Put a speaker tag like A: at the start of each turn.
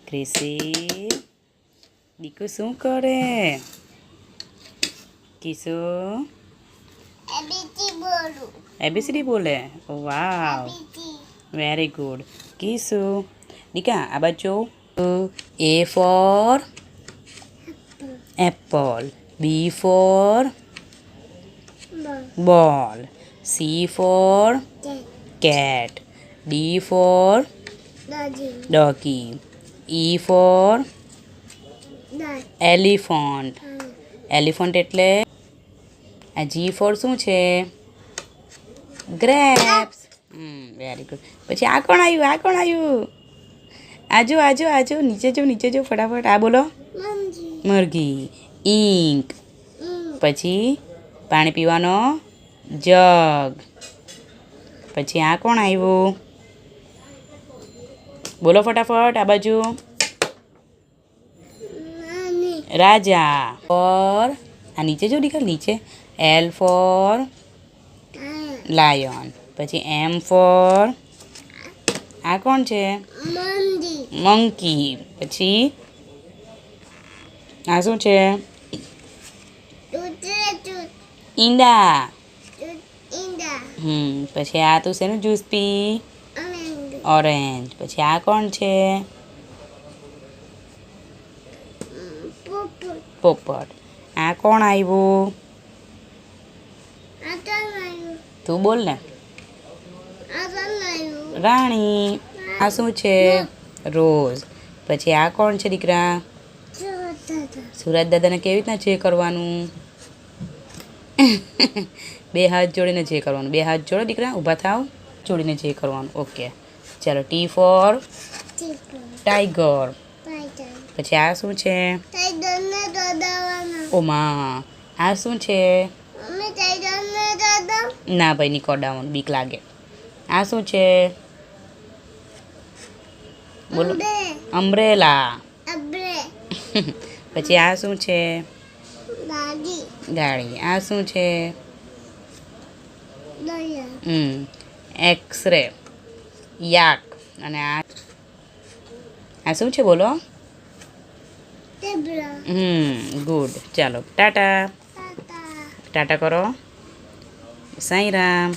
A: ક્રિશી દીકુ શું કરે? કિશુ એબીસીડી બોલે. વાવ, વેરી ગુડ. કિશુ દીકા આ બાજુ. A for apple, B for ball, C for cat, D for doggy, E for elephant. Elephant એટલે આ G for શું છે? ગ્રેપ્સ. Very good. પછી આ કોણ આવ્યું? આ કોણ આવ્યું? આજો આજો આજો, નીચે જો ફટાફટ. આ બોલો. મરઘી. ઇંક. પછી પાણી પીવાનો જગ. પછી આ કોણ આવ્યું? બોલો ફટાફટ. આ બાજુ રાજા. ફોર આ નીચે જો દીકરા, નીચે. L for lion. પછી M for આ કોણ છે? મંકી. પછી આ શું છે? ઈંડા. પછી આ તું શેનું જ્યુસ પી? ઓરેન્જ. પછી આ કોણ છે? પોપટ. આ કોણ આવ્યું? તું બોલ ને. રાણી. આ શું છે? રોઝ. પછી આ કોણ છે દીકરા? સુરજ દાદાને કેવી રીતના જે કરવાનું? બે હાથ જોડીને જે કરવાનું. બે હાથ જોડો દીકરા, ઊભા થાવ, જોડીને જે કરવાનું. ઓકે ચાલો. T for tiger. પછી આ શું છે? ઓમા. આ શું છે? ના ભાઈ, નહીં કોડાવાનું, બીક લાગે. આ શું છે? બોલો. અમ્બ્રેલા. પછી આ શું છે? ગાડી. આ શું છે? એક્સરે. યાક. અને આ શું છે? બોલો. ગુડ. ચાલો ટાટા. ટાટા કરો. સાંઈ રામ.